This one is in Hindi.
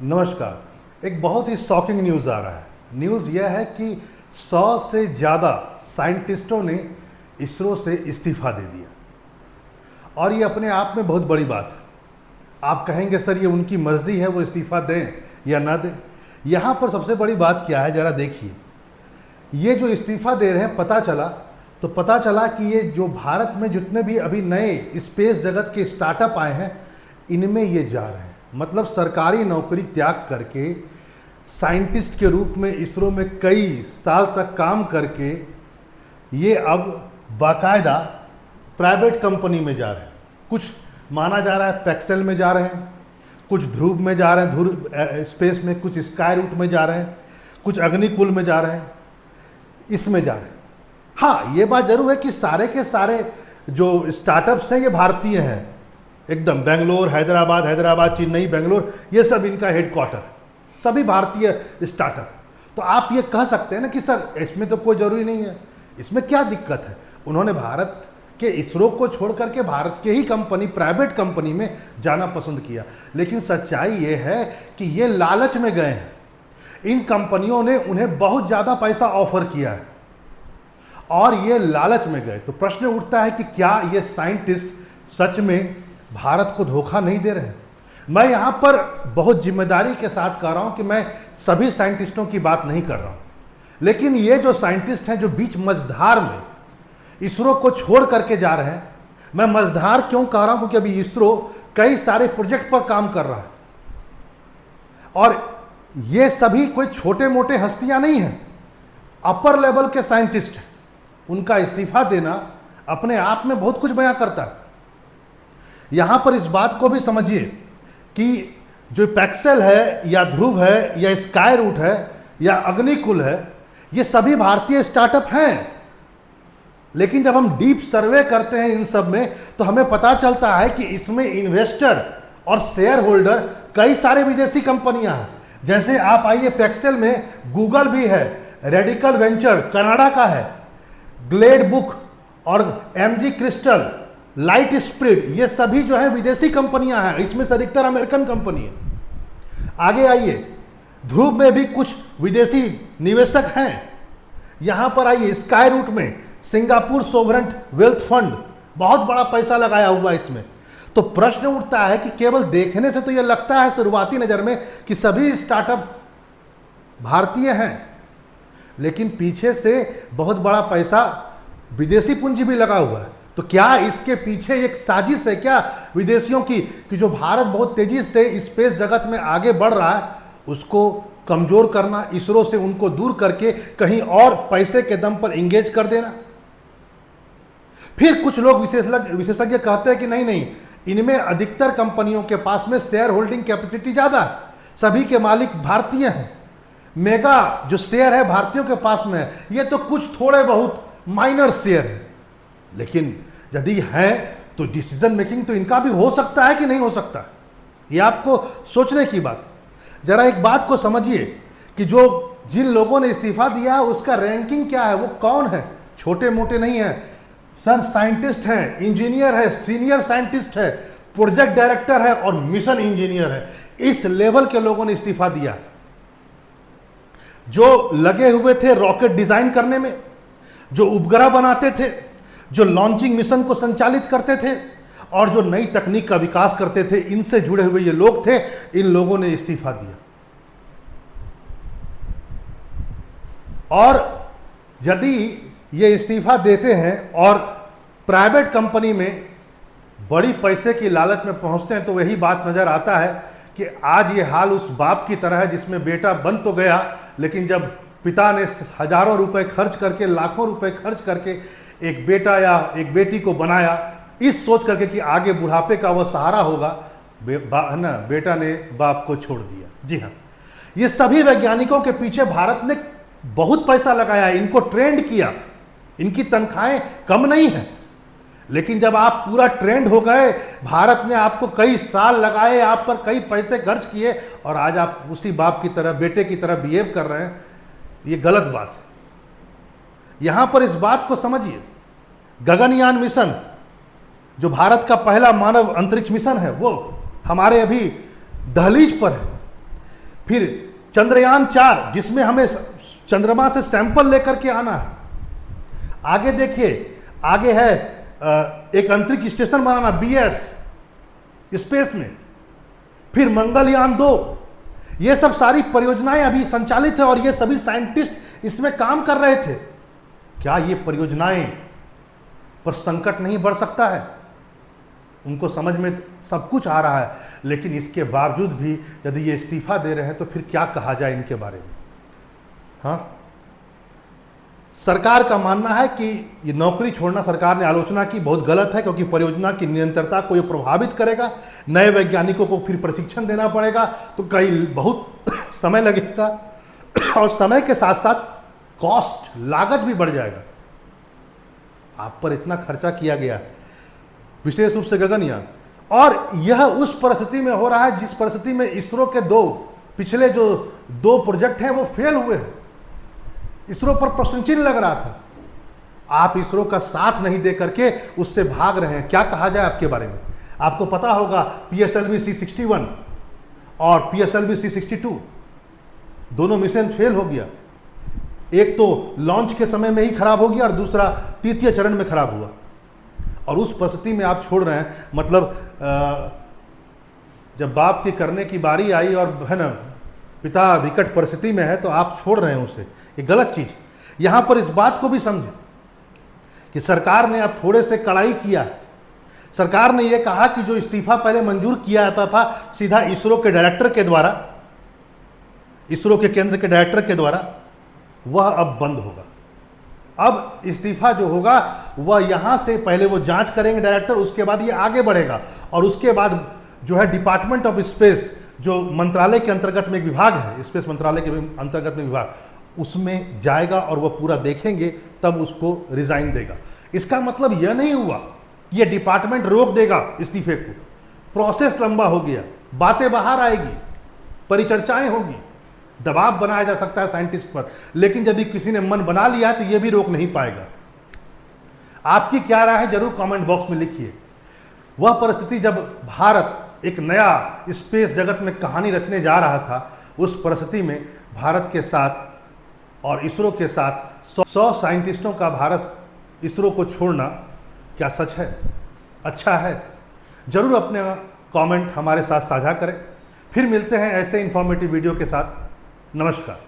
नमस्कार। एक बहुत ही शॉकिंग न्यूज़ आ रहा है। न्यूज़ यह है कि 100 से ज़्यादा साइंटिस्टों ने इसरो से इस्तीफ़ा दे दिया और ये अपने आप में बहुत बड़ी बात है। आप कहेंगे सर ये उनकी मर्ज़ी है, वो इस्तीफ़ा दें या ना दें। यहाँ पर सबसे बड़ी बात क्या है, ज़रा देखिए। ये जो इस्तीफ़ा दे रहे हैं, पता चला कि ये जो भारत में जितने भी अभी नए स्पेस जगत के स्टार्टअप आए हैं, इनमें ये जा रहे हैं। मतलब सरकारी नौकरी त्याग करके साइंटिस्ट के रूप में इसरो में कई साल तक काम करके ये अब बाकायदा प्राइवेट कंपनी में जा रहे हैं। कुछ माना जा रहा है पैक्सेल में जा रहे हैं, कुछ ध्रुव में जा रहे हैं, ध्रुव स्पेस में, कुछ स्काई रूट में जा रहे हैं, कुछ अग्निकुल में जा रहे हैं, इसमें जा रहे हैं। हाँ, ये बात जरूर है कि सारे के सारे जो स्टार्टअप्स हैं ये भारतीय हैं एकदम। बेंगलोर, हैदराबाद, चेन्नई, बेंगलोर, ये सब इनका हेडक्वार्टर, सभी भारतीय स्टार्टअप। तो आप ये कह सकते हैं ना कि सर इसमें तो कोई ज़रूरी नहीं है, इसमें क्या दिक्कत है। उन्होंने भारत के इसरो को छोड़ करके भारत के ही कंपनी, प्राइवेट कंपनी में जाना पसंद किया। लेकिन सच्चाई ये है कि ये लालच में गए हैं। इन कंपनियों ने उन्हें बहुत ज़्यादा पैसा ऑफर किया है और ये लालच में गए। तो प्रश्न उठता है कि क्या ये साइंटिस्ट सच में भारत को धोखा नहीं दे रहे हैं। मैं यहाँ पर बहुत जिम्मेदारी के साथ कह रहा हूँ कि मैं सभी साइंटिस्टों की बात नहीं कर रहा हूँ, लेकिन ये जो साइंटिस्ट हैं जो बीच मझधार में इसरो को छोड़ करके जा रहे हैं। मैं मझधार क्यों कह रहा हूँ, क्योंकि अभी इसरो कई सारे प्रोजेक्ट पर काम कर रहा है और ये सभी कोई छोटे मोटे हस्तियां नहीं हैं, अपर लेवल के साइंटिस्ट हैं। उनका इस्तीफा देना अपने आप में बहुत कुछ बयां करता है। यहां पर इस बात को भी समझिए कि जो पैक्सेल है या ध्रुव है या स्काई रूट है या अग्निकुल है, ये सभी भारतीय स्टार्टअप हैं। लेकिन जब हम डीप सर्वे करते हैं इन सब में, तो हमें पता चलता है कि इसमें इन्वेस्टर और शेयर होल्डर कई सारे विदेशी कंपनियां हैं। जैसे आप आइए, पैक्सेल में गूगल भी है, रेडिकल वेंचर कनाडा का है, ग्लेड बुक और एमजी क्रिस्टल, लाइट स्प्रिड, ये सभी जो है विदेशी कंपनियां हैं। इसमें से अधिकतर अमेरिकन कंपनी है। आगे आइए, ध्रुव में भी कुछ विदेशी निवेशक हैं। यहां पर आइए, स्काई रूट में सिंगापुर सोवरेंट वेल्थ फंड बहुत बड़ा पैसा लगाया हुआ इसमें। तो प्रश्न उठता है कि केवल देखने से तो यह लगता है शुरुआती नजर में कि सभी स्टार्टअप भारतीय हैं, लेकिन पीछे से बहुत बड़ा पैसा विदेशी पूंजी भी लगा हुआ है। तो क्या इसके पीछे एक साजिश है क्या विदेशियों की, कि जो भारत बहुत तेजी से स्पेस जगत में आगे बढ़ रहा है उसको कमजोर करना, इसरो से उनको दूर करके कहीं और पैसे के दम पर इंगेज कर देना। फिर कुछ लोग विशेषज्ञ कहते हैं कि नहीं, इनमें अधिकतर कंपनियों के पास में शेयर होल्डिंग कैपेसिटी ज्यादा है, सभी के मालिक भारतीय हैं, मेगा जो शेयर है भारतीयों के पास में है। ये तो कुछ थोड़े बहुत माइनर शेयर है, लेकिन यदि है तो डिसीजन मेकिंग तो इनका भी हो सकता है कि नहीं हो सकता, ये आपको सोचने की बात। जरा एक बात को समझिए कि जिन लोगों ने इस्तीफा दिया है उसका रैंकिंग क्या है, वो कौन है। छोटे मोटे नहीं है सर, साइंटिस्ट हैं, इंजीनियर है, सीनियर साइंटिस्ट है, प्रोजेक्ट डायरेक्टर है और मिशन इंजीनियर है। इस लेवल के लोगों ने इस्तीफा दिया। जो लगे हुए थे रॉकेट डिजाइन करने में, जो उपग्रह बनाते थे, जो लॉन्चिंग मिशन को संचालित करते थे और जो नई तकनीक का विकास करते थे, इनसे जुड़े हुए ये लोग थे। इन लोगों ने इस्तीफा दिया। और यदि ये इस्तीफा देते हैं और प्राइवेट कंपनी में बड़ी पैसे की लालच में पहुंचते हैं, तो वही बात नजर आता है कि आज ये हाल उस बाप की तरह है जिसमें बेटा बन तो गया, लेकिन जब पिता ने हजारों रुपए खर्च करके, लाखों रुपए खर्च करके एक बेटा या एक बेटी को बनाया, इस सोच करके कि आगे बुढ़ापे का वह सहारा होगा, बेटा ने बाप को छोड़ दिया। जी हाँ, ये सभी वैज्ञानिकों के पीछे भारत ने बहुत पैसा लगाया है, इनको ट्रेंड किया, इनकी तनख्वाहें कम नहीं है। लेकिन जब आप पूरा ट्रेंड हो गए, भारत ने आपको कई साल लगाए, आप पर कई पैसे खर्च किए और आज आप उसी बाप की तरह, बेटे की तरह बिहेव कर रहे हैं, ये गलत बात है। यहां पर इस बात को समझिए, गगनयान मिशन जो भारत का पहला मानव अंतरिक्ष मिशन है, वो हमारे अभी दहलीज पर है। फिर चंद्रयान 4 जिसमें हमें चंद्रमा से सैंपल लेकर के आना है। आगे देखिए, आगे है एक अंतरिक्ष स्टेशन बनाना BS स्पेस में। फिर मंगलयान 2, ये सब सारी परियोजनाएं अभी संचालित है और ये सभी साइंटिस्ट इसमें काम कर रहे थे। क्या ये परियोजनाएं पर संकट नहीं बढ़ सकता है? उनको समझ में सब कुछ आ रहा है, लेकिन इसके बावजूद भी यदि ये इस्तीफा दे रहे हैं तो फिर क्या कहा जाए इनके बारे में। हाँ, सरकार का मानना है कि ये नौकरी छोड़ना, सरकार ने आलोचना की, बहुत गलत है, क्योंकि परियोजना की निरंतरता को ये प्रभावित करेगा। नए वैज्ञानिकों को फिर प्रशिक्षण देना पड़ेगा, तो कई बहुत समय लगेगा और समय के साथ साथ कॉस्ट, लागत भी बढ़ जाएगा। आप पर इतना खर्चा किया गया, विशेष रूप से गगनयान, और यह उस परिस्थिति में हो रहा है जिस परिस्थिति में इसरो के पिछले जो 2 प्रोजेक्ट हैं वो फेल हुए हैं। इसरो पर प्रश्न चिन्ह लग रहा था। आप इसरो का साथ नहीं दे करके उससे भाग रहे हैं। क्या कहा जाए आपके बारे में? आपको पता होगा PSLV C61 और PSLV C62 दोनों मिशन फेल हो गया। एक तो लॉन्च के समय में ही खराब हो गया और दूसरा तृतीय चरण में खराब हुआ, और उस परिस्थिति में आप छोड़ रहे हैं। मतलब जब बाप की करने की बारी आई और है ना, पिता विकट परिस्थिति में है, तो आप छोड़ रहे हैं उसे। ये गलत चीज। यहां पर इस बात को भी समझें कि सरकार ने अब थोड़े से कड़ाई किया। सरकार ने यह कहा कि जो इस्तीफा पहले मंजूर किया जाता था सीधा इसरो के डायरेक्टर के द्वारा, इसरो के केंद्र के डायरेक्टर के द्वारा, वह अब बंद होगा। अब इस्तीफा जो होगा वह यहां से पहले वो जांच करेंगे डायरेक्टर, उसके बाद ये आगे बढ़ेगा और उसके बाद जो है डिपार्टमेंट ऑफ स्पेस, जो मंत्रालय के अंतर्गत में एक विभाग है, स्पेस मंत्रालय के अंतर्गत में विभाग, उसमें जाएगा और वह पूरा देखेंगे, तब उसको रिजाइन देगा। इसका मतलब यह नहीं हुआ कि यह डिपार्टमेंट रोक देगा इस्तीफे को। प्रोसेस लंबा हो गया, बातें बाहर आएगी, परिचर्चाएं होगी, दबाव बनाया जा सकता है साइंटिस्ट पर, लेकिन यदि किसी ने मन बना लिया है तो यह भी रोक नहीं पाएगा। आपकी क्या राय है जरूर कमेंट बॉक्स में लिखिए। वह परिस्थिति जब भारत एक नया स्पेस जगत में कहानी रचने जा रहा था, उस परिस्थिति में भारत के साथ और इसरो के साथ 100 साइंटिस्टों का भारत इसरो को छोड़ना क्या सच है? अच्छा है? जरूर अपने कमेंट हमारे साथ साझा करें। फिर मिलते हैं ऐसे इंफॉर्मेटिव वीडियो के साथ। नमस्कार।